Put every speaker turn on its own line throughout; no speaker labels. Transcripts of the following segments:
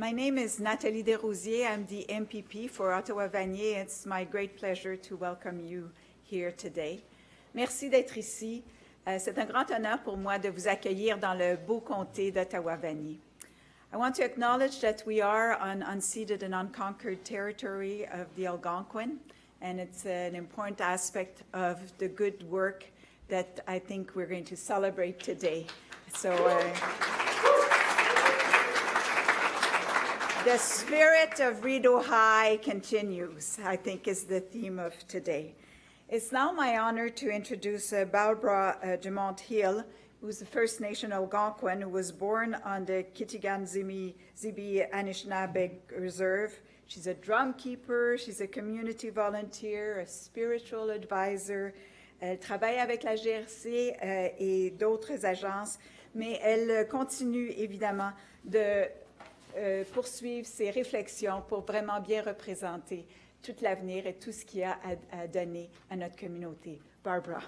My name is Nathalie Des Rosiers. I'm the MPP for Ottawa-Vanier. It's my great pleasure to welcome you here today. Merci d'être ici. C'est un grand honneur pour moi de vous accueillir dans le beau comté d'Ottawa-Vanier. I want to acknowledge that we are on unceded and unconquered territory of the Algonquin, and it's an important aspect of the good work that I think we're going to celebrate today. So, the spirit of Rideau High continues, I think, is the theme of today. It's now my honor to introduce Barbara Dumont Hill, who's the First Nation Algonquin who was born on the Kitigan-Zibi Anishinaabe Reserve. She's a drum keeper, she's a community volunteer, a spiritual advisor. Elle travaille avec la GRC et d'autres agences, mais elle continue évidemment de poursuivre ses réflexions pour vraiment bien représenter tout l'avenir et tout ce qu'il y a à donner à notre communauté. Barbara.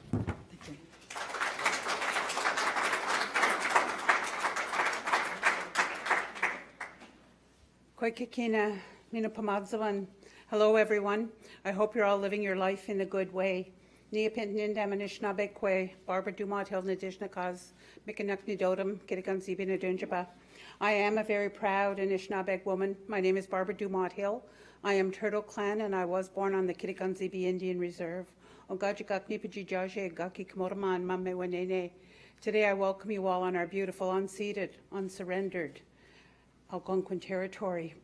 Hello, everyone. I hope you're all living your life in a good way. Barbara Dumont Hill Nadishnakaz, Mikanakni Dodam, Kitigan-Zibi Nadunjaba. I am a very proud Anishinaabe woman. My name is Barbara Dumont Hill. I am Turtle Clan, and I was born on the Kitigan-Zibi Indian Reserve. Today I welcome you all on our beautiful, unceded, unsurrendered Algonquin territory.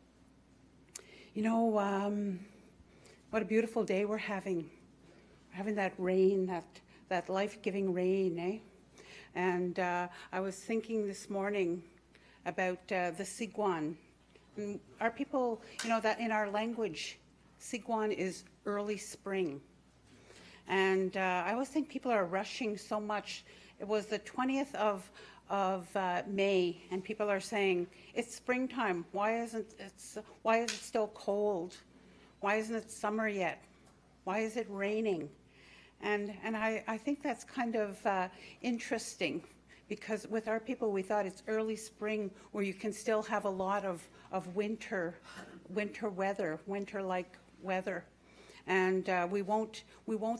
You know, what a beautiful day we're having. We're having that rain, that life-giving rain, eh? And I was thinking this morning about the Sigwan. And our people, you know, that in our language, Sigwan is early spring. And I always think people are rushing so much. It was the 20th of May, and people are saying, it's springtime. Why is it still cold? Why isn't it summer yet? Why is it raining? And I think that's kind of interesting, because with our people, we thought it's early spring where you can still have a lot of winter weather, winter-like weather. And we won't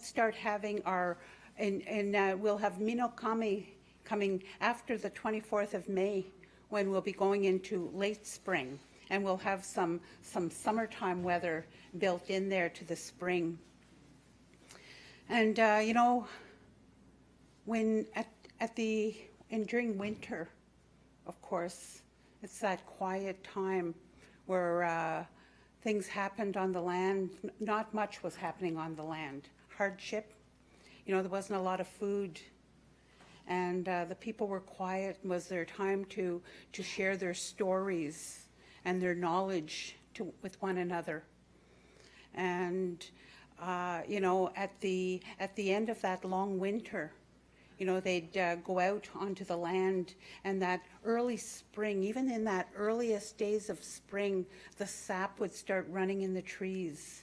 start having our, we'll have Minokami coming after the 24th of May, when we'll be going into late spring. And we'll have some summertime weather built in there to the spring. And you know, when during winter, of course, it's that quiet time where things happened on the land. Not much was happening on the land. Hardship, you know, there wasn't a lot of food, and the people were quiet. It was their time to share their stories and their knowledge with one another. And you know, at the end of that long winter, you know, they'd go out onto the land, and that early spring, even in that earliest days of spring, the sap would start running in the trees.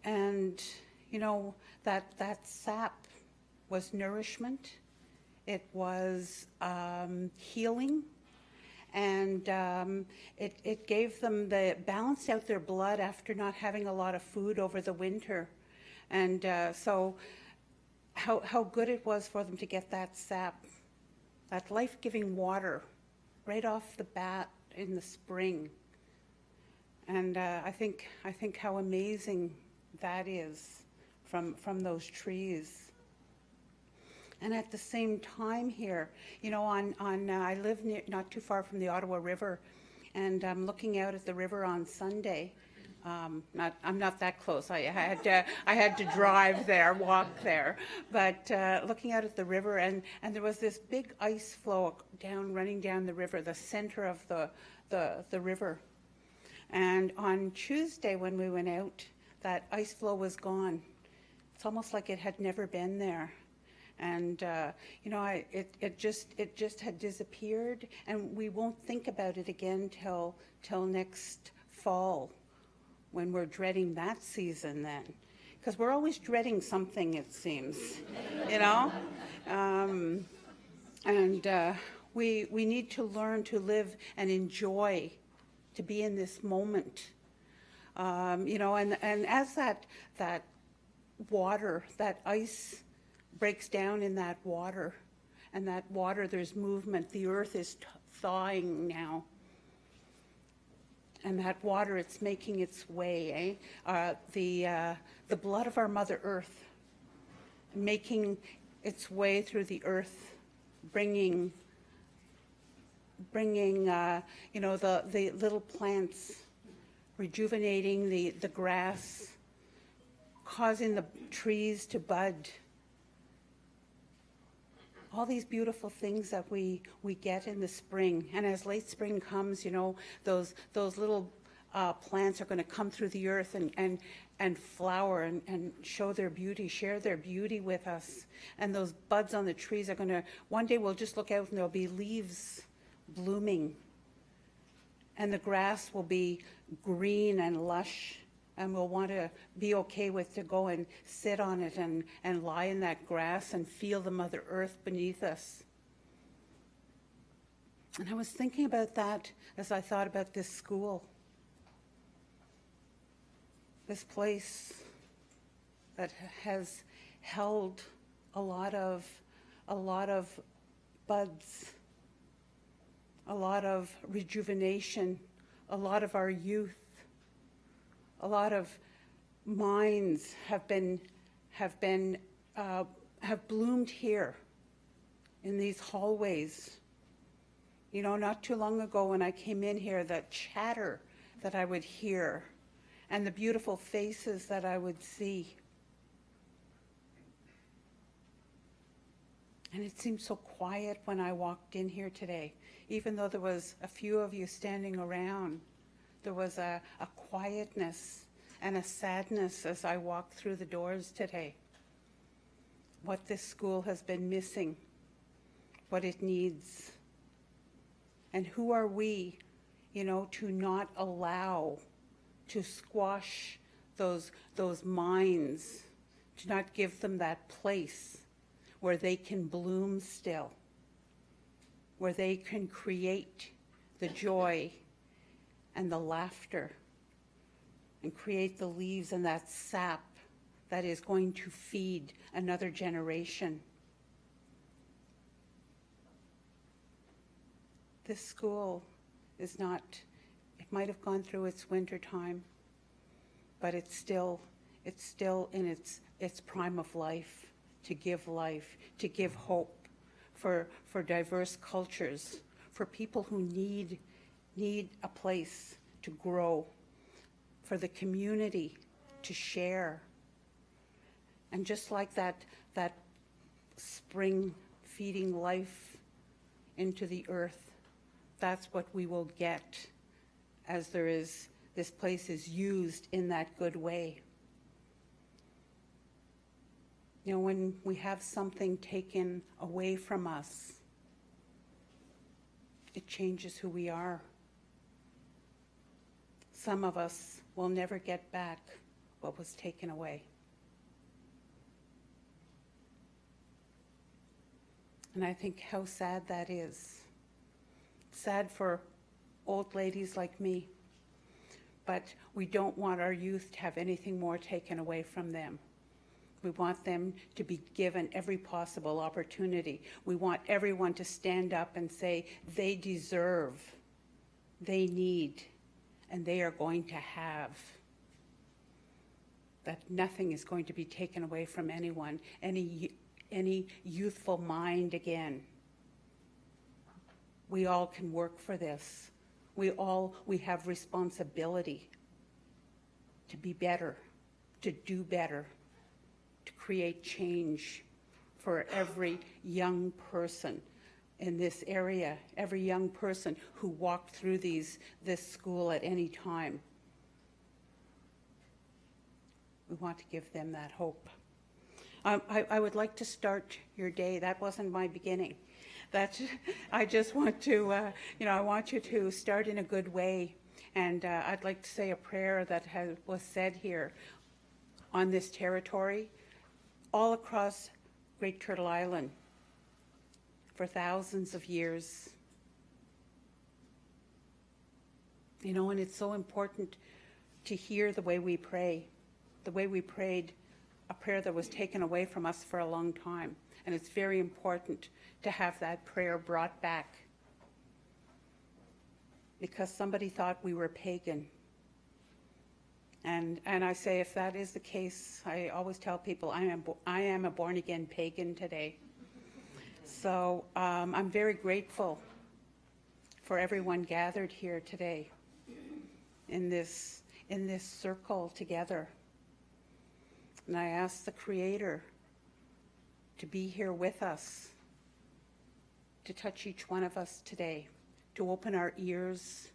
And, you know, that sap was nourishment. It was healing. And it gave them balanced out their blood after not having a lot of food over the winter. And so how good it was for them to get that sap, that life-giving water right off the bat in the spring. And I think how amazing that is from those trees. And at the same time here, you know, I live not too far from the Ottawa River, and I'm looking out at the river on Sunday. I'm not that close. I had to drive there, walk there, but looking out at the river, and there was this big ice flow running down the river, the center of the river. And on Tuesday when we went out, that ice flow was gone. It's almost like it had never been there. And you know, it just had disappeared, and we won't think about it again till next fall, when we're dreading that season then, because we're always dreading something, it seems, you know. And We need to learn to live and enjoy, to be in this moment. You know, and as that water, that ice breaks down in that water, and that water, there's movement. The earth is thawing now. And that water, it's making its way, the blood of our Mother Earth, making its way through the earth, bringing you know, the little plants, rejuvenating the grass, causing the trees to bud. All these beautiful things that we get in the spring. And as late spring comes, you know, those little plants are going to come through the earth and flower and show their beauty, share their beauty with us. And those buds on the trees are going to, one day we'll just look out and there'll be leaves blooming. And the grass will be green and lush. And we'll want to be okay with to go and sit on it and lie in that grass and feel the Mother Earth beneath us. And I was thinking about that as I thought about this school. This place that has held a lot of buds, a lot of rejuvenation, a lot of our youth. A lot of minds have bloomed here in these hallways. You know, not too long ago when I came in here, that chatter that I would hear and the beautiful faces that I would see. And it seemed so quiet when I walked in here today, even though there was a few of you standing around. There was a quietness and a sadness as I walked through the doors today. What this school has been missing, what it needs. And who are we, you know, to not allow, to squash those minds, to not give them that place where they can bloom still, where they can create the joy and the laughter, and create the leaves and that sap that is going to feed another generation. This school is not, it might have gone through its winter time, but it's still in its prime of life, to give hope for diverse cultures, for people who need a place to grow, for the community to share. And just like that spring feeding life into the earth, that's what we will get as this place is used in that good way. You know, when we have something taken away from us, it changes who we are. Some of us will never get back what was taken away. And I think how sad that is. Sad for old ladies like me. But we don't want our youth to have anything more taken away from them. We want them to be given every possible opportunity. We want everyone to stand up and say they deserve, they need, and they are going to have. That nothing is going to be taken away from anyone, any youthful mind again. We all can work for this. We have responsibility to be better, to do better, to create change for every young person in this area, every young person who walked through this school at any time. We want to give them that hope. I would like to start your day. That wasn't my beginning. I just want to, I want you to start in a good way. And I'd like to say a prayer that was said here on this territory, all across Great Turtle Island, for thousands of years. You know, and it's so important to hear the way we pray, the way we prayed a prayer that was taken away from us for a long time. And it's very important to have that prayer brought back, because somebody thought we were pagan. And I say, if that is the case, I always tell people I am a born-again pagan today. So I'm very grateful for everyone gathered here today in this circle together. And I ask the Creator to be here with us, to touch each one of us today, to open our ears,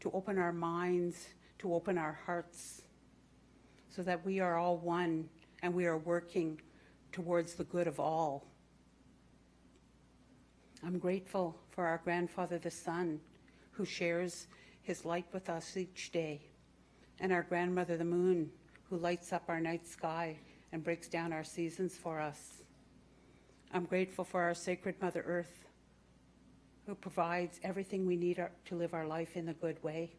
to open our minds, to open our hearts, so that we are all one and we are working towards the good of all. I'm grateful for our grandfather, the sun, who shares his light with us each day, and our grandmother, the moon, who lights up our night sky and breaks down our seasons for us. I'm grateful for our sacred Mother Earth, who provides everything we need to live our life in a good way.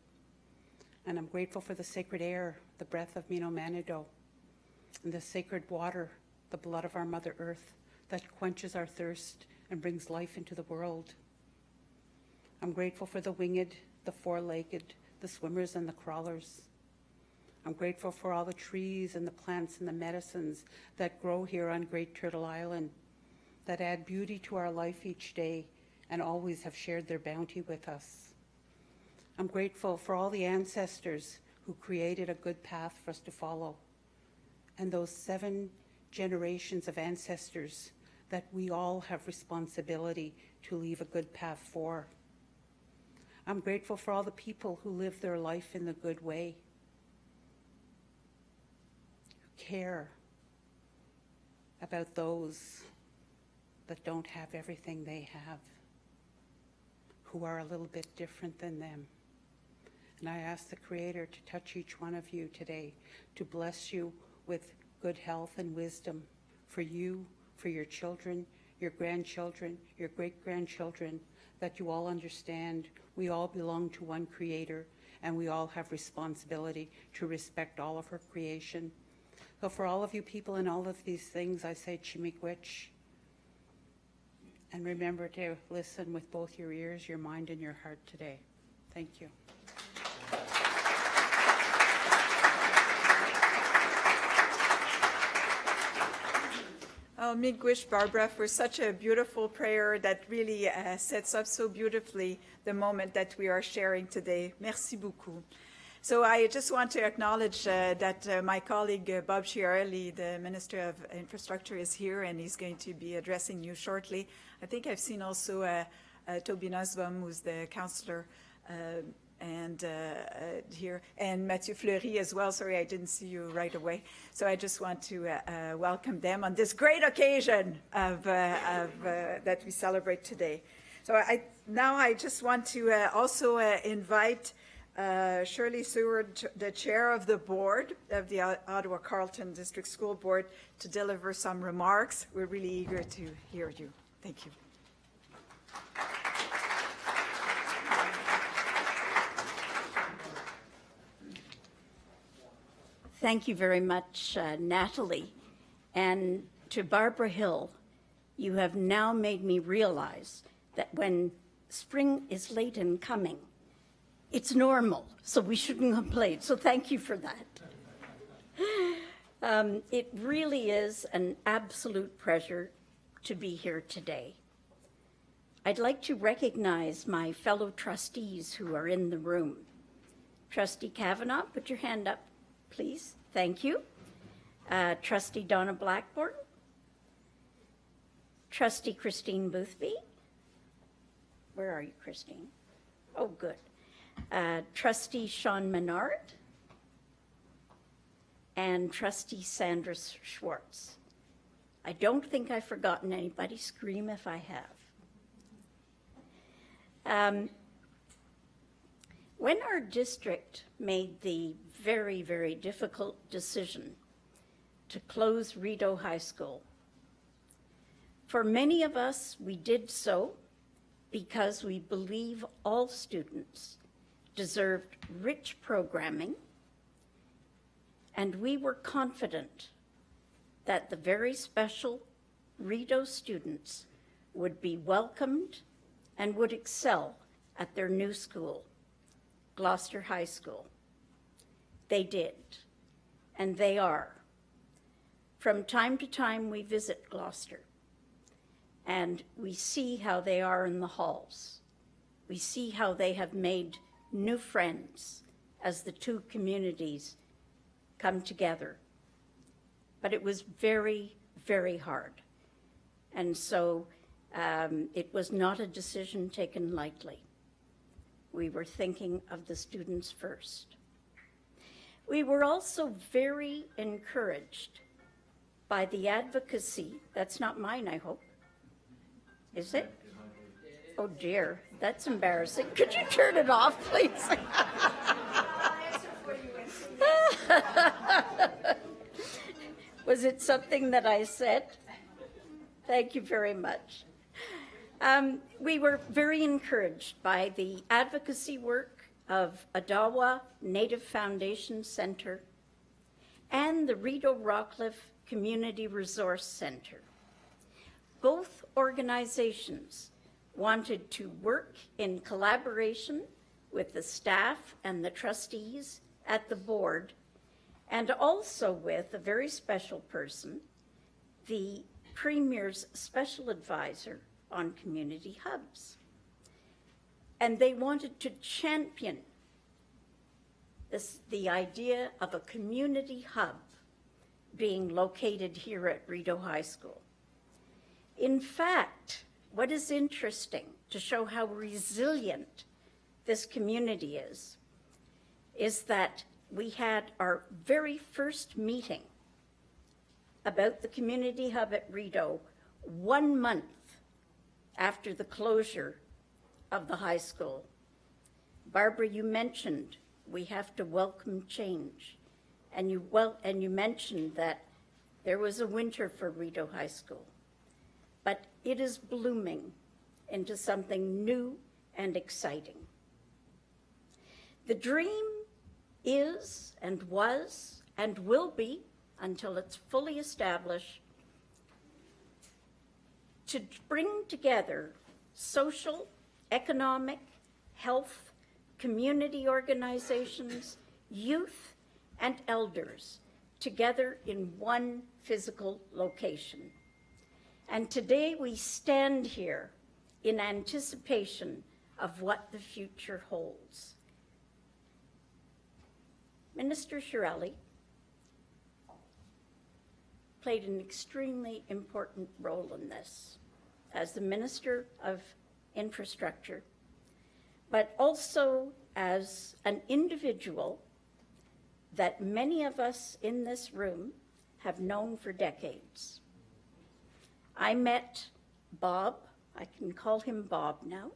And I'm grateful for the sacred air, the breath of Mino Manido, and the sacred water, the blood of our Mother Earth, that quenches our thirst and brings life into the world. I'm grateful for the winged, the four-legged, the swimmers and the crawlers. I'm grateful for all the trees and the plants and the medicines that grow here on Great Turtle Island, that add beauty to our life each day and always have shared their bounty with us. I'm grateful for all the ancestors who created a good path for us to follow, and those 7 generations of ancestors that we all have responsibility to leave a good path for. I'm grateful for all the people who live their life in the good way, who care about those that don't have everything they have, who are a little bit different than them. And I ask the Creator to touch each one of you today, to bless you with good health and wisdom for you, for your children, your grandchildren, your great-grandchildren, that you all understand we all belong to one Creator, and we all have responsibility to respect all of her creation. So for all of you people in all of these things, I say Chimiigwech. And remember to listen with both your ears, your mind, and your heart today. Thank you.
Oh, miigwech, Barbara, for such a beautiful prayer that really sets up so beautifully the moment that we are sharing today. Merci beaucoup. So I just want to acknowledge that my colleague Bob Chiarelli, the Minister of Infrastructure, is here, and he's going to be addressing you shortly. I think I've seen also Toby Nussbaum, who's the councillor, and here, and Mathieu Fleury as well. Sorry, I didn't see you right away. So I just want to welcome them on this great occasion that we celebrate today. So I just want to also invite Shirley Seward, the chair of the board of the Ottawa-Carleton District School Board, to deliver some remarks. We're really eager to hear you. Thank you.
Thank you very much, Nathalie. And to Barbara Hill, you have now made me realize that when spring is late in coming, it's normal, so we shouldn't complain. So thank you for that. It really is an absolute pleasure to be here today. I'd like to recognize my fellow trustees who are in the room. Trustee Kavanaugh, put your hand up, please. Thank you. Trustee Donna Blackburn. Trustee Christine Boothby. Where are you, Christine? Oh, good. Trustee Sean Menard. And Trustee Sandra Schwartz. I don't think I've forgotten anybody. Scream if I have. When our district made the very, very difficult decision to close Rideau High School, For many of us, we did so because we believe all students deserved rich programming, and we were confident that the very special Rideau students would be welcomed and would excel at their new school, Gloucester High School. They did, and they are. From time to time, we visit Gloucester, and we see how they are in the halls. We see how they have made new friends as the two communities come together. But it was very, very hard. And so it was not a decision taken lightly. We were thinking of the students first. We were also very encouraged by the advocacy. That's not mine, I hope. Is it? Oh dear, that's embarrassing. Could you turn it off, please? Was it something that I said? Thank you very much. We were very encouraged by the advocacy work of Ottawa Native Foundation Centre and the Rideau Rockcliffe Community Resource Centre. Both organizations wanted to work in collaboration with the staff and the trustees at the board, and also with a very special person, the Premier's special advisor on community hubs. And they wanted to champion the idea of a community hub being located here at Rideau High School. In fact, what is interesting to show how resilient this community is that we had our very first meeting about the community hub at Rideau 1 month after the closure of the high school. Barbara, you mentioned we have to welcome change, and you mentioned that there was a winter for Rideau High School, but it is blooming into something new and exciting. The dream is and was and will be, until it's fully established, to bring together social, economic, health, community organizations, youth, and elders together in one physical location. And today we stand here in anticipation of what the future holds. Minister Chiarelli played an extremely important role in this as the Minister of Infrastructure, but also as an individual that many of us in this room have known for decades. I met Bob, I can call him Bob now,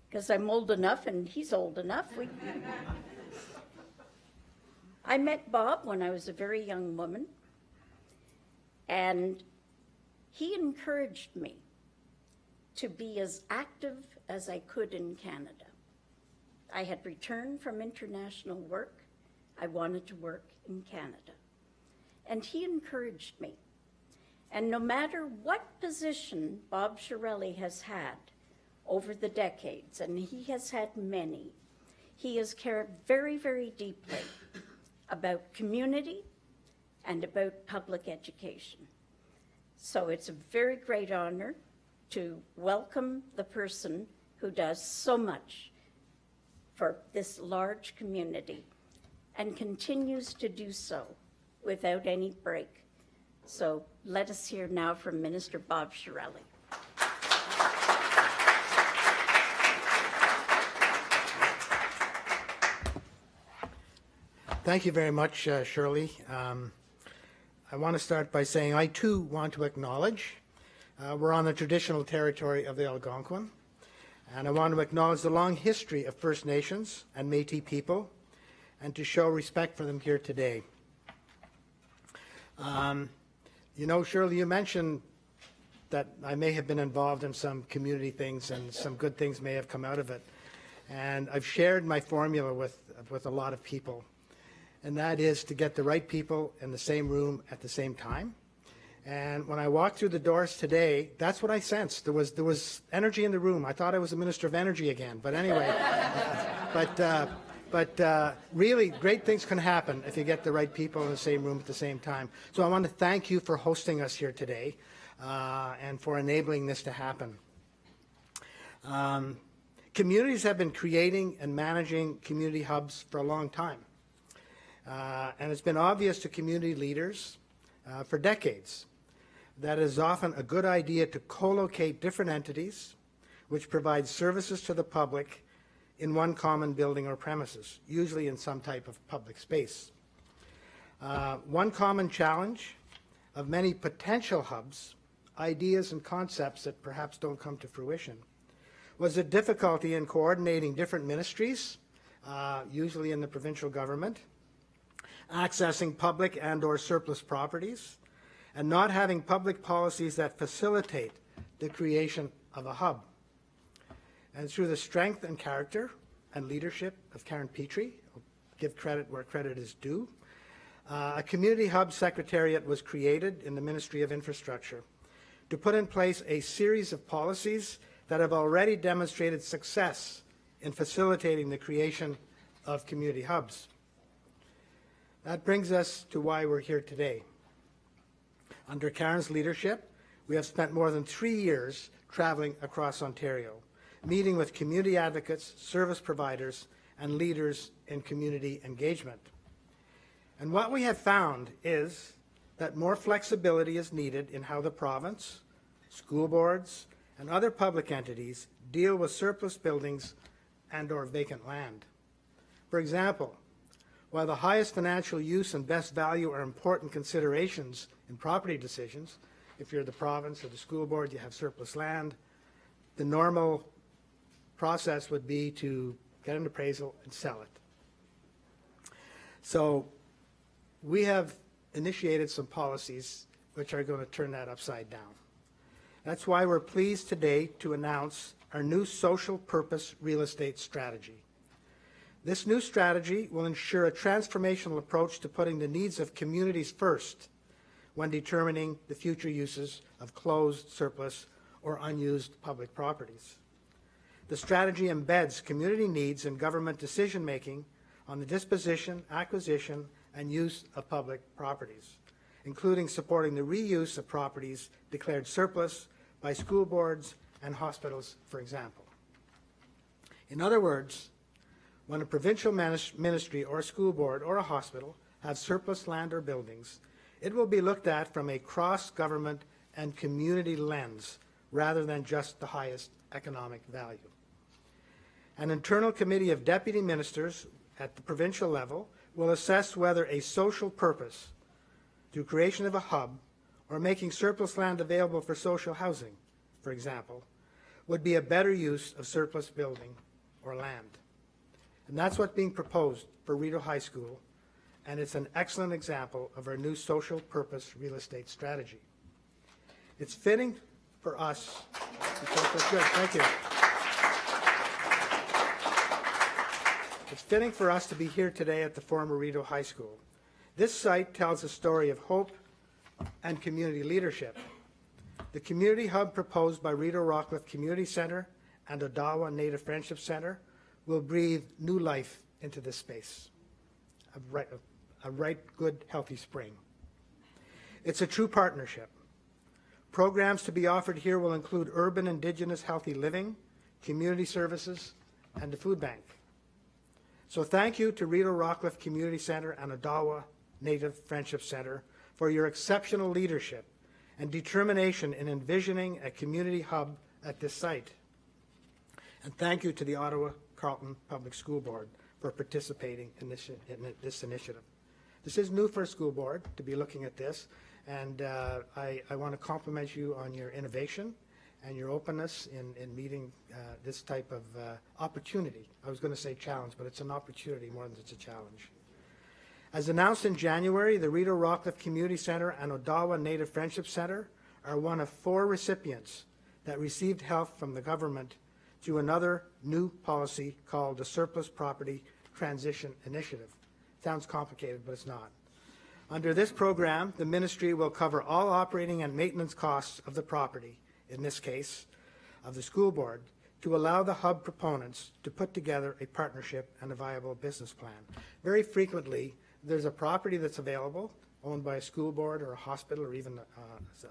because I'm old enough and he's old enough. I met Bob when I was a very young woman, and he encouraged me to be as active as I could in Canada. I had returned from international work. I wanted to work in Canada. And he encouraged me. And no matter what position Bob Chiarelli has had over the decades, and he has had many, he has cared very, very deeply about community and about public education. So it's a very great honor to welcome the person who does so much for this large community and continues to do so without any break. So let us hear now from Minister Bob Chiarelli.
Thank you very much, Shirley. I want to start by saying I too want to acknowledge we're on the traditional territory of the Algonquin, and I want to acknowledge the long history of First Nations and Métis people and to show respect for them here today. You know, Shirley, you mentioned that I may have been involved in some community things and some good things may have come out of it. And I've shared my formula with a lot of people, and that is to get the right people in the same room at the same time. And when I walked through the doors today, that's what I sensed. There was energy in the room. I thought I was a Minister of Energy again. But anyway, really great things can happen if you get the right people in the same room at the same time. So I want to thank you for hosting us here today and for enabling this to happen. Communities have been creating and managing community hubs for a long time. And it's been obvious to community leaders for decades that it is often a good idea to co-locate different entities which provide services to the public in one common building or premises, usually in some type of public space. One common challenge of many potential hubs, ideas and concepts that perhaps don't come to fruition, was the difficulty in coordinating different ministries, usually in the provincial government, accessing public and or surplus properties, and not having public policies that facilitate the creation of a hub. And through the strength and character and leadership of Karen Pitre, I'll give credit where credit is due, a community hub secretariat was created in the Ministry of Infrastructure to put in place a series of policies that have already demonstrated success in facilitating the creation of community hubs. That brings us to why we're here today. Under Karen's leadership, we have spent more than 3 years traveling across Ontario, meeting with community advocates, service providers, and leaders in community engagement. And what we have found is that more flexibility is needed in how the province, school boards, and other public entities deal with surplus buildings and or vacant land. For example, while the highest financial use and best value are important considerations in property decisions, if you're the province or the school board, you have surplus land, the normal process would be to get an appraisal and sell it. So we have initiated some policies which are going to turn that upside down. That's why we're pleased today to announce our new social purpose real estate strategy. This new strategy will ensure a transformational approach to putting the needs of communities first when determining the future uses of closed, surplus, or unused public properties. The strategy embeds community needs in government decision-making on the disposition, acquisition, and use of public properties, including supporting the reuse of properties declared surplus by school boards and hospitals, for example. In other words, when a provincial ministry or a school board or a hospital have surplus land or buildings, it will be looked at from a cross-government and community lens rather than just the highest economic value. An internal committee of deputy ministers at the provincial level will assess whether a social purpose through creation of a hub or making surplus land available for social housing, for example, would be a better use of surplus building or land. And that's what's being proposed for Rideau High School, and it's an excellent example of our new social purpose real estate strategy. It's fitting for us. That's good, thank you. It's fitting for us to be here today at the former Rideau High School. This site tells a story of hope and community leadership. The community hub proposed by Rideau Rockcliffe Community Centre and Ottawa Native Friendship Centre will breathe new life into this space. A right, good, healthy spring. It's a true partnership. Programs to be offered here will include urban Indigenous healthy living, community services, and the food bank. So thank you to Rideau Rockcliffe Community Centre and Ottawa Native Friendship Centre for your exceptional leadership and determination in envisioning a community hub at this site. And thank you to the Ottawa Carleton Public School Board for participating in this initiative. This is new for a school board to be looking at this, and I want to compliment you on your innovation and your openness in meeting this type of opportunity. I was going to say challenge, but it's an opportunity more than it's a challenge. As announced in January, the Rideau Rockcliffe Community Centre and Ottawa Native Friendship Centre are one of 4 recipients that received help from the government through another new policy called the Surplus Property Transition Initiative. Sounds complicated, but it's not. Under this program, the ministry will cover all operating and maintenance costs of the property, in this case, of the school board, to allow the hub proponents to put together a partnership and a viable business plan. Very frequently, there's a property that's available, owned by a school board or a hospital or even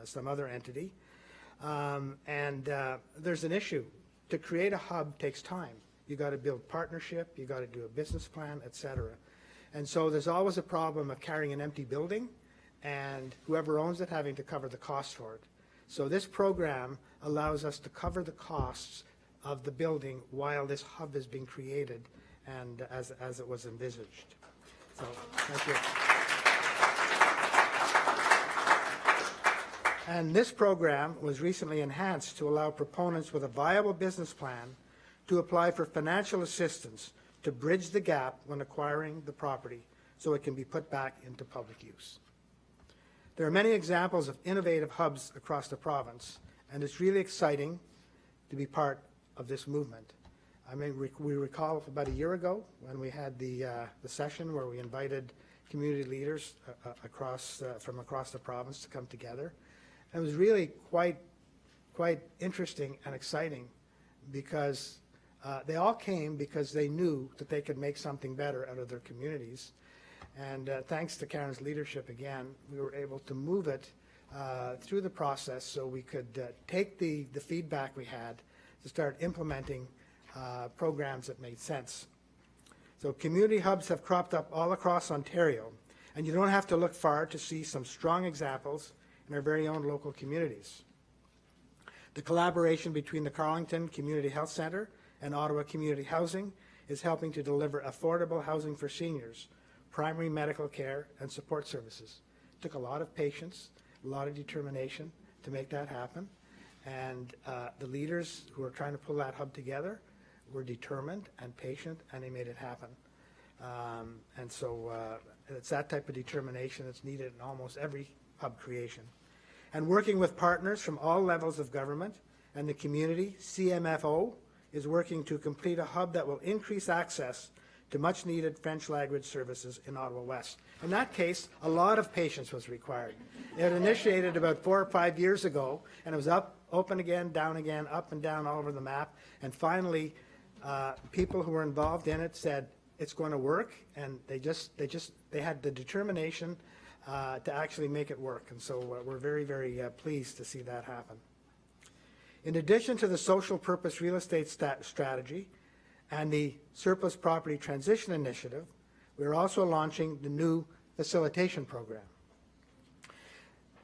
some other entity, and there's an issue. To create a hub takes time. You got to build partnership, you got to do a business plan, etc. And so there's always a problem of carrying an empty building and whoever owns it having to cover the cost for it. So this program allows us to cover the costs of the building while this hub is being created and as it was envisaged. So, thank you. And this program was recently enhanced to allow proponents with a viable business plan to apply for financial assistance to bridge the gap when acquiring the property so it can be put back into public use. There are many examples of innovative hubs across the province, and it's really exciting to be part of this movement. I mean, we recall about a year ago when we had the session where we invited community leaders from across the province to come together. And it was really quite interesting and exciting because they all came because they knew that they could make something better out of their communities. And thanks to Karen's leadership again, we were able to move it through the process so we could take the feedback we had to start implementing programs that made sense. So community hubs have cropped up all across Ontario, and you don't have to look far to see some strong examples in our very own local communities. The collaboration between the Carlington Community Health Centre and Ottawa Community Housing is helping to deliver affordable housing for seniors, primary medical care, and support services. It took a lot of patience, a lot of determination to make that happen. And the leaders who are trying to pull that hub together were determined and patient, and they made it happen. And so it's that type of determination that's needed in almost every hub creation. And working with partners from all levels of government and the community, CMFO is working to complete a hub that will increase access to much-needed French language services in Ottawa West. In that case, a lot of patience was required. It initiated about 4 or 5 years ago, and it was up, open again, up and down all over the map. And finally, people who were involved in it said it's going to work, and they had the determination to actually make it work. And so we're very, very pleased to see that happen. In addition to the social purpose real estate strategy and the Surplus Property Transition Initiative, we're also launching the new facilitation program.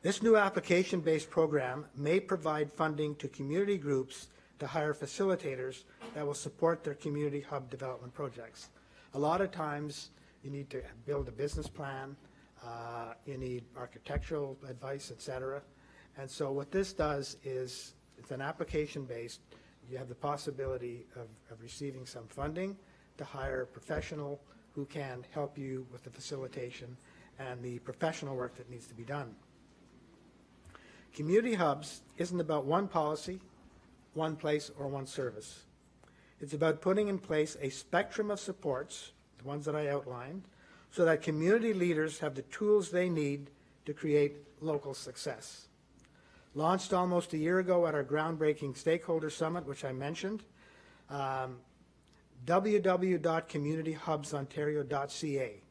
This new application-based program may provide funding to community groups to hire facilitators that will support their community hub development projects. A lot of times you need to build a business plan, you need architectural advice, etc. And so what this does is it's an application-based. You have the possibility of receiving some funding to hire a professional who can help you with the facilitation and the professional work that needs to be done. Community hubs isn't about one policy, one place, or one service. It's about putting in place a spectrum of supports, the ones that I outlined, so that community leaders have the tools they need to create local success. Launched almost a year ago at our groundbreaking stakeholder summit, which I mentioned, www.communityhubsontario.ca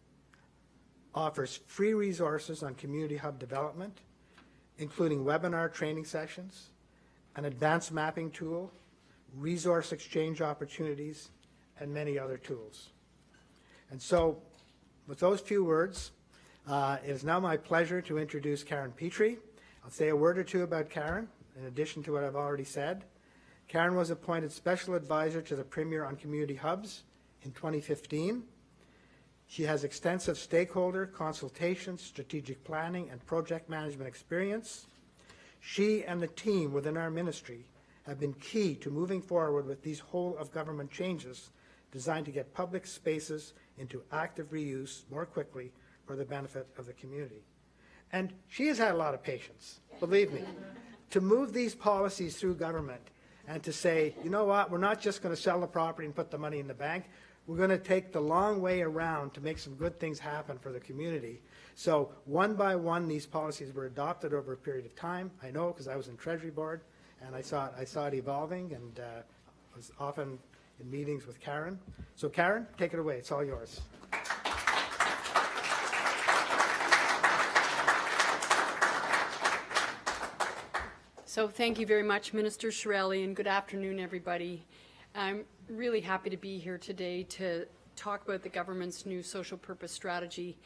offers free resources on community hub development, including webinar training sessions, an advanced mapping tool, resource exchange opportunities, and many other tools. And so, with those few words, it is now my pleasure to introduce Karen Pitre. I'll say a word or two about Karen, in addition to what I've already said. Karen was appointed Special Advisor to the Premier on Community Hubs in 2015. She has extensive stakeholder, consultation, strategic planning, and project management experience. She and the team within our ministry have been key to moving forward with these whole-of-government changes designed to get public spaces into active reuse more quickly for the benefit of the community. And she has had a lot of patience, believe me, to move these policies through government and to say, you know what, we're not just going to sell the property and put the money in the bank. We're going to take the long way around to make some good things happen for the community. So one by one, these policies were adopted over a period of time. I know because I was in Treasury Board, and I saw it evolving, and I was often in meetings with Karen. So Karen, take it away. It's all yours.
So thank you very much, Minister Chiarelli, and good afternoon, everybody. I'm really happy to be here today to talk about the government's new social purpose strategy.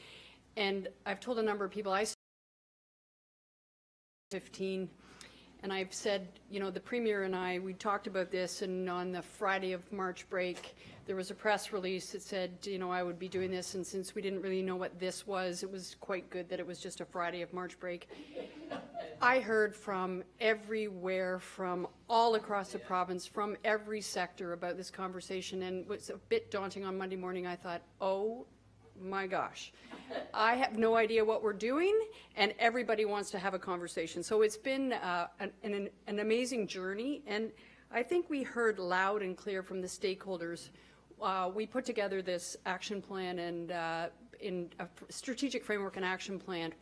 And I've told a number of people, I 15, and I've said, you know, the Premier and I, we talked about this, and on the Friday of March break, there was a press release that said, you know, I would be doing this, and since we didn't really know what this was, it was quite good that it was just a Friday of March break. I heard from everywhere, from all across the province, from every sector about this conversation, and it was a bit daunting on Monday morning. I thought, oh my gosh, I have no idea what we're doing, and everybody wants to have a conversation. So it's been an amazing journey, and I think we heard loud and clear from the stakeholders. We put together this action plan and in a strategic framework and action plan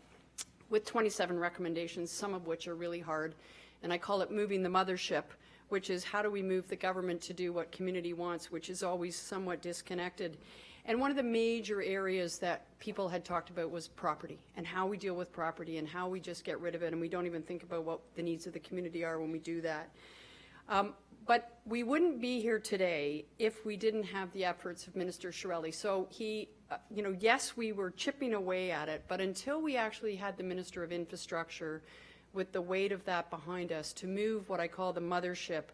with 27 recommendations, some of which are really hard. And I call it moving the mothership, which is how do we move the government to do what community wants, which is always somewhat disconnected. And one of the major areas that people had talked about was property, and how we deal with property, and how we just get rid of it, and we don't even think about what the needs of the community are when we do that. But we wouldn't be here today if we didn't have the efforts of Minister Chiarelli. So he, you know, yes, we were chipping away at it, but until we actually had the Minister of Infrastructure with the weight of that behind us to move what I call the mothership,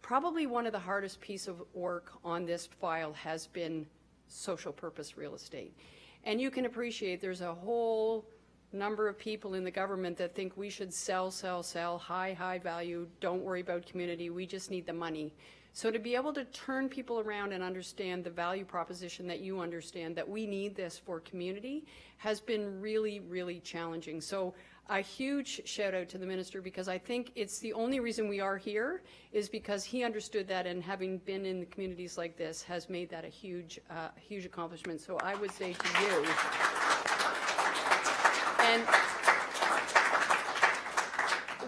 probably one of the hardest pieces of work on this file has been social purpose real estate. And you can appreciate there's a whole number of people in the government that think we should sell, high value, don't worry about community, we just need the money. So to be able to turn people around and understand the value proposition that you understand, that we need this for community, has been really, really challenging. So a huge shout out to the Minister, because I think it's the only reason we are here is because he understood that, and having been in the communities like this has made that a huge accomplishment. So I would say to you, and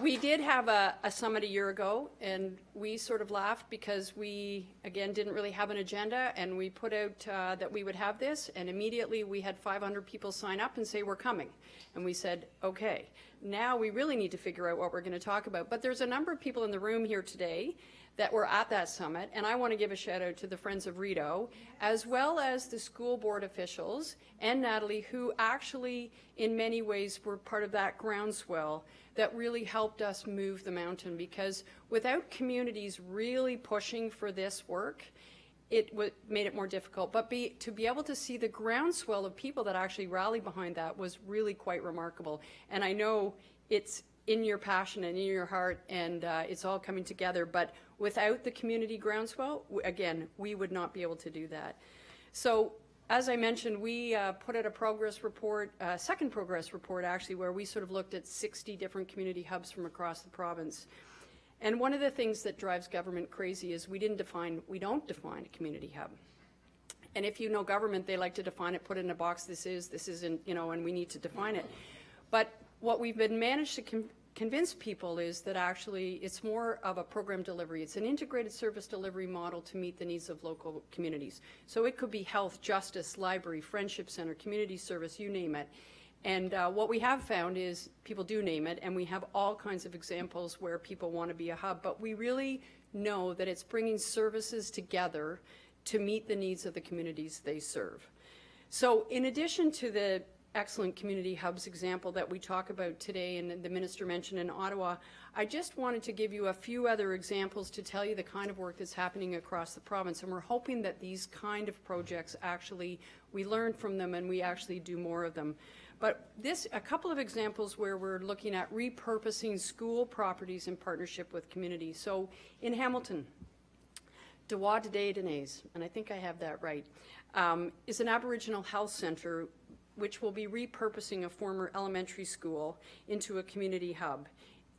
we did have a summit a year ago, and we sort of laughed because we, again, didn't really have an agenda, and we put out that we would have this, and immediately we had 500 people sign up and say, we're coming. And we said, okay, now we really need to figure out what we're going to talk about. But there's a number of people in the room here today that were at that summit, and I want to give a shout out to the Friends of Rideau, as well as the school board officials and Nathalie, who actually in many ways were part of that groundswell that really helped us move the mountain, because without communities really pushing for this work, it made it more difficult. But to be able to see the groundswell of people that actually rallied behind that was really quite remarkable. And I know it's in your passion and in your heart, and it's all coming together. But without the community groundswell, again, we would not be able to do that. So as I mentioned, we put out a progress report, second progress report actually, where we sort of looked at 60 different community hubs from across the province. And one of the things that drives government crazy is we don't define a community hub. And if you know government, they like to define it, put it in a box, this isn't, you know, and we need to define it. But what we've been managed to convince people is that actually it's more of a program delivery. It's an integrated service delivery model to meet the needs of local communities. So it could be health, justice, library, friendship center, community service, you name it. And what we have found is people do name it, and we have all kinds of examples where people want to be a hub, but we really know that it's bringing services together to meet the needs of the communities they serve. So in addition to the excellent community hubs example that we talk about today and the Minister mentioned in Ottawa, I just wanted to give you a few other examples to tell you the kind of work that's happening across the province, and we're hoping that these kind of projects actually, we learn from them and we actually do more of them. But a couple of examples where we're looking at repurposing school properties in partnership with communities. So in Hamilton, Dewa Dede Denes, and I think I have that right, is an Aboriginal health centre which will be repurposing a former elementary school into a community hub.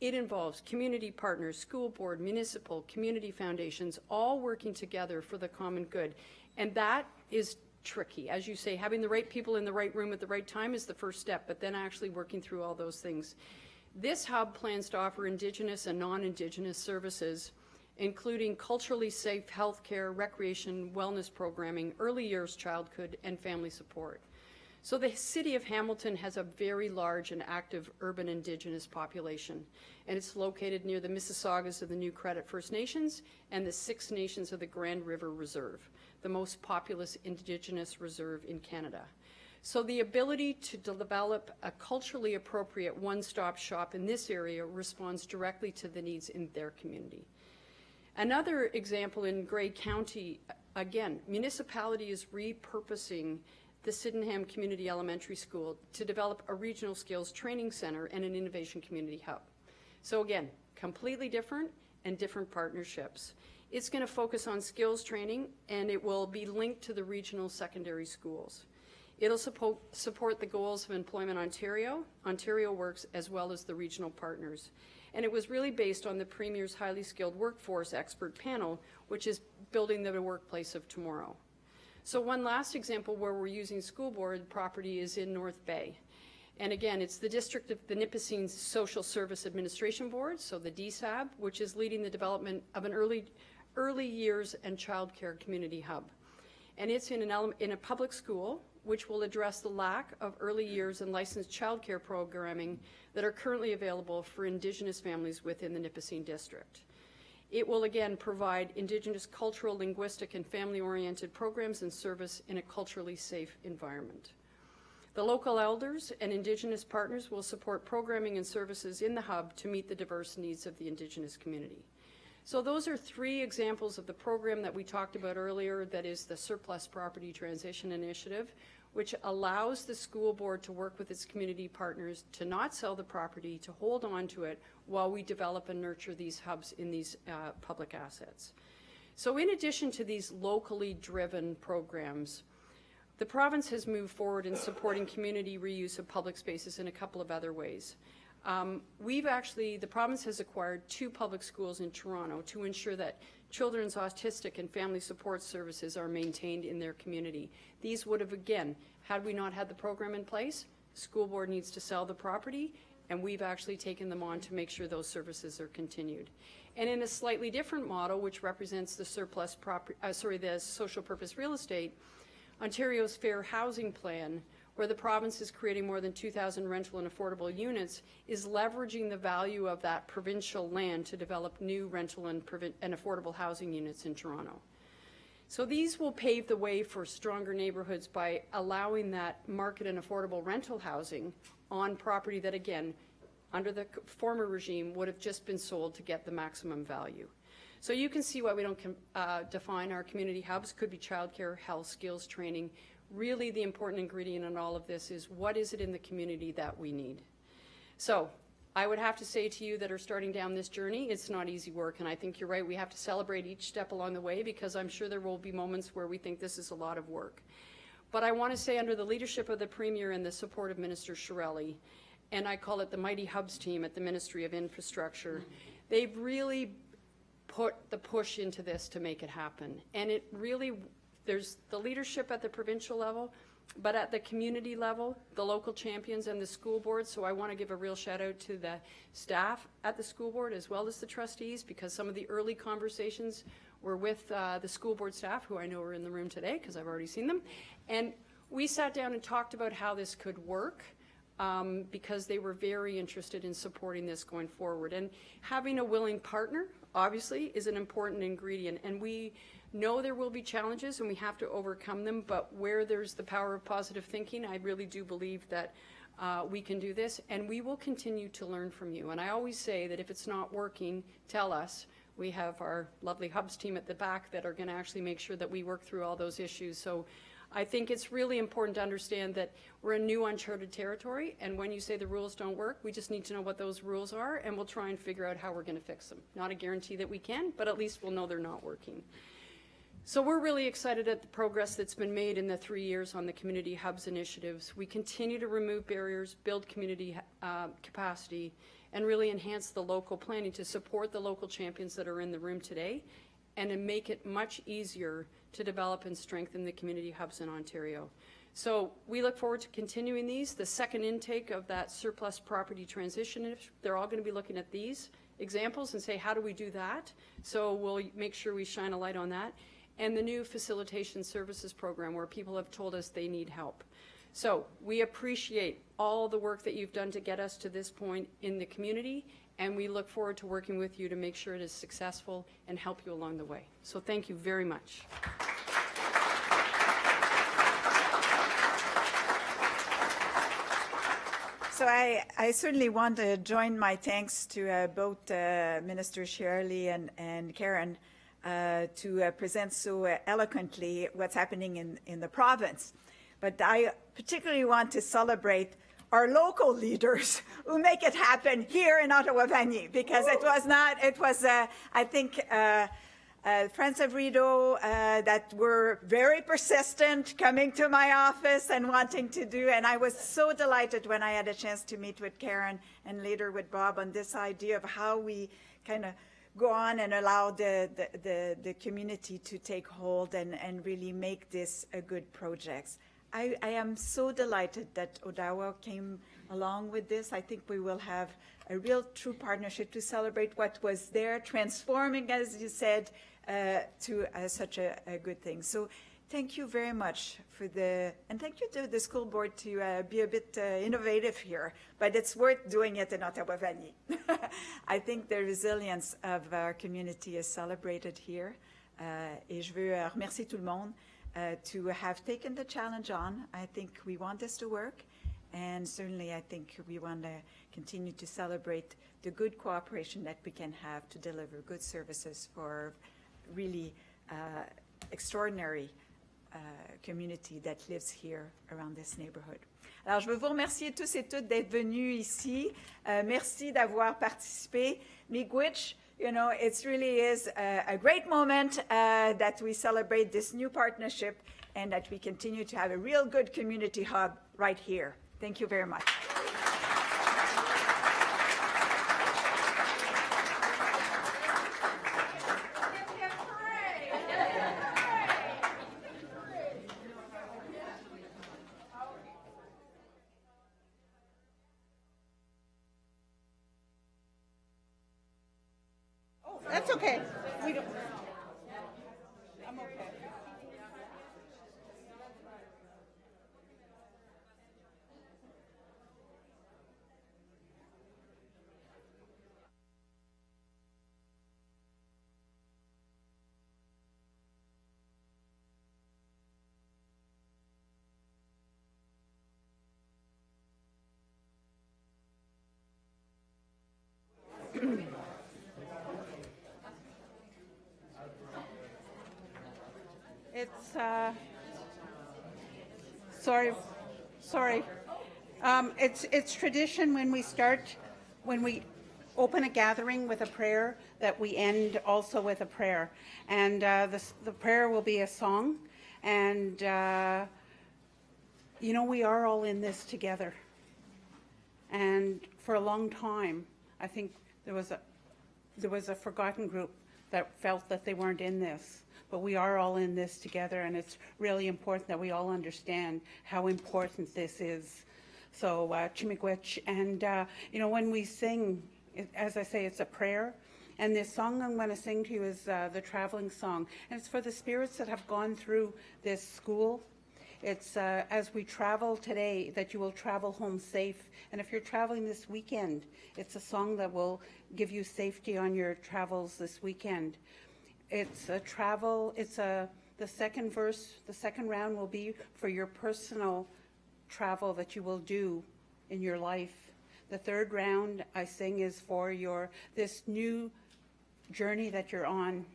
It involves community partners, school board, municipal, community foundations, all working together for the common good. And that is tricky. As you say, having the right people in the right room at the right time is the first step, but then actually working through all those things. This hub plans to offer Indigenous and non-Indigenous services, including culturally safe healthcare, recreation, wellness programming, early years childhood, and family support. So the city of Hamilton has a very large and active urban Indigenous population, and it's located near the Mississaugas of the New Credit First Nations and the Six Nations of the Grand River Reserve, the most populous Indigenous reserve in Canada. So the ability to develop a culturally appropriate one-stop shop in this area responds directly to the needs in their community. Another example in Grey County, again, municipality is repurposing the Sydenham Community Elementary School to develop a regional skills training center and an innovation community hub. So again, completely different and different partnerships. It's going to focus on skills training, and it will be linked to the regional secondary schools. It'll support the goals of Employment Ontario, Ontario Works, as well as the regional partners. And it was really based on the Premier's highly skilled workforce expert panel, which is building the workplace of tomorrow. So one last example where we're using school board property is in North Bay. And again, it's the District of the Nipissing Social Service Administration Board, so the DSAB, which is leading the development of an early years and childcare community hub. And it's in a public school, which will address the lack of early years and licensed childcare programming that are currently available for Indigenous families within the Nipissing District. It will again provide Indigenous cultural, linguistic, and family-oriented programs and service in a culturally safe environment. The local elders and Indigenous partners will support programming and services in the hub to meet the diverse needs of the Indigenous community. So those are three examples of the program that we talked about earlier, that is the Surplus Property Transition Initiative, which allows the school board to work with its community partners to not sell the property, to hold on to it while we develop and nurture these hubs in these public assets. So in addition to these locally driven programs, the province has moved forward in supporting community reuse of public spaces in a couple of other ways. The province has acquired 2 public schools in Toronto to ensure that children's autistic and family support services are maintained in their community. These would have, again, had we not had the program in place, school board needs to sell the property, and we've actually taken them on to make sure those services are continued. And in a slightly different model, which represents the the social purpose real estate, Ontario's Fair Housing Plan, where the province is creating more than 2,000 rental and affordable units, is leveraging the value of that provincial land to develop new rental and affordable housing units in Toronto. So these will pave the way for stronger neighborhoods by allowing that market and affordable rental housing on property that, again, under the former regime would have just been sold to get the maximum value. So you can see why we don't define our community hubs. Could be childcare, health, skills training. Really the important ingredient in all of this is what is it in the community that we need. So I would have to say to you that are starting down this journey, it's not easy work, and I think you're right. We have to celebrate each step along the way, because I'm sure there will be moments where we think this is a lot of work. But I want to say, under the leadership of the Premier and the support of Minister Chiarelli, and I call it the Mighty Hubs team at the Ministry of Infrastructure, they've really put the push into this to make it happen. And it really, there's the leadership at the provincial level, but at the community level, the local champions and the school board. So I want to give a real shout out to the staff at the school board as well as the trustees, because some of the early conversations were with the school board staff, who I know are in the room today because I've already seen them. And we sat down and talked about how this could work, because they were very interested in supporting this going forward. And having a willing partner, obviously, is an important ingredient. And we know there will be challenges and we have to overcome them, but where there's the power of positive thinking, I really do believe that we can do this, and we will continue to learn from you. And I always say that if it's not working, tell us. We have our lovely Hubs team at the back that are going to actually make sure that we work through all those issues. So I think it's really important to understand that we're in new uncharted territory, and when you say the rules don't work, we just need to know what those rules are, and we'll try and figure out how we're going to fix them. Not a guarantee that we can, but at least we'll know they're not working. So we're really excited at the progress that's been made in the 3 years on the Community Hubs initiatives. We continue to remove barriers, build community capacity, and really enhance the local planning to support the local champions that are in the room today, and to make it much easier to develop and strengthen the community hubs in Ontario. So we look forward to continuing these. The second intake of that surplus property transition, they're all going to be looking at these examples and say, how do we do that? So we'll make sure we shine a light on that. And the new facilitation services program, where people have told us they need help. So we appreciate all the work that you've done to get us to this point in the community, and we look forward to working with you to make sure it is successful and help you along the way. So thank you very much.
So I certainly want to join my thanks to both Minister Chiarelli and Karen to present so eloquently what's happening in the province. But I particularly want to celebrate our local leaders who make it happen here in Ottawa-Vanier, because I think, Friends of Rideau that were very persistent coming to my office and wanting to do, and I was so delighted when I had a chance to meet with Karen and later with Bob on this idea of how we kind of go on and allow the community to take hold and really make this a good project. I am so delighted that Ottawa came along with this. I think we will have a real true partnership to celebrate what was there, transforming, as you said, to such a good thing. So thank you very much and thank you to the school board to be a bit innovative here, but it's worth doing it in Ottawa-Vanier. I think the resilience of our community is celebrated here. Et je veux remercier tout le monde to have taken the challenge on. I think we want this to work, and certainly I think we want to continue to celebrate the good cooperation that we can have to deliver good services for really extraordinary community that lives here around this neighborhood. Alors, je veux vous remercier tous et toutes d'être venus ici. Merci d'avoir participé. Miigwech, you know, it really is a great moment that we celebrate this new partnership and that we continue to have a real good community hub right here. Thank you very much.
That's okay. We don't. I'm okay. It's, sorry. It's tradition when we open a gathering with a prayer that we end also with a prayer. And the prayer will be a song. And, you know, we are all in this together. And for a long time, I think there was a forgotten group that felt that they weren't in this. But we are all in this together, and it's really important that we all understand how important this is. So, Chimigwech, and you know, when we sing, as I say, it's a prayer, and this song I'm going to sing to you is the traveling song, and it's for the spirits that have gone through this school. It's as we travel today, that you will travel home safe, and if you're traveling this weekend, it's a song that will give you safety on your travels this weekend. It's a travel, the second verse, the second round will be for your personal travel that you will do in your life. The third round I sing is for this new journey that you're on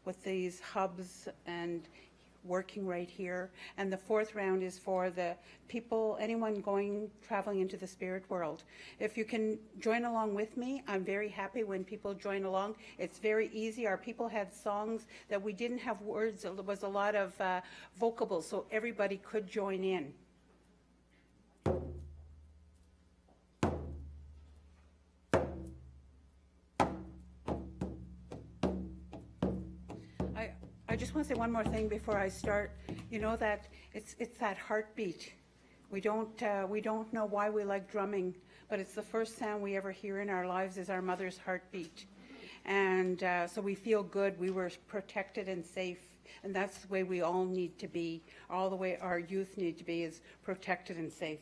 with these hubs and working right here. And the fourth round is for the people, anyone traveling into the spirit world. If you can join along with me, I'm very happy when people join along. It's very easy. Our people had songs that we didn't have words. There was a lot of vocables, so everybody could join in. I just want to say one more thing before I start. You know that it's that heartbeat. We don't know why we like drumming, but it's the first sound we ever hear in our lives is our mother's heartbeat. And so we feel good, we were protected and safe, and that's the way we all need to be, all the way our youth need to be, is protected and safe.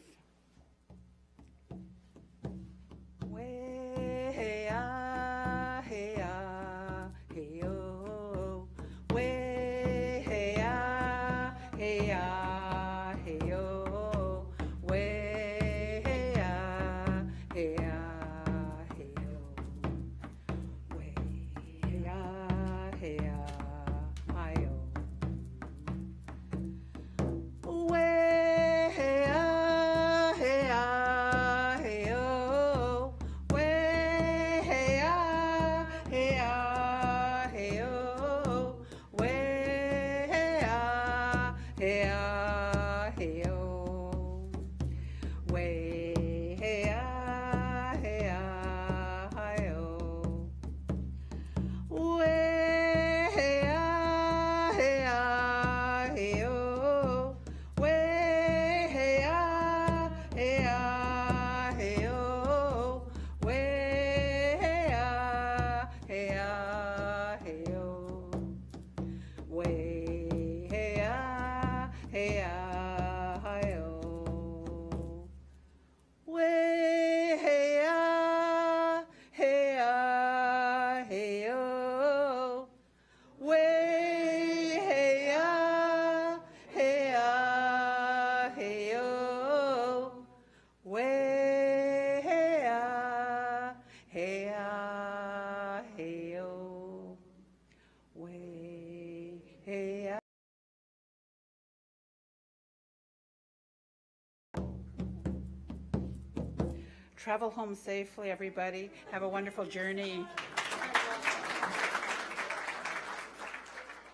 Travel home safely, everybody. Have a wonderful journey.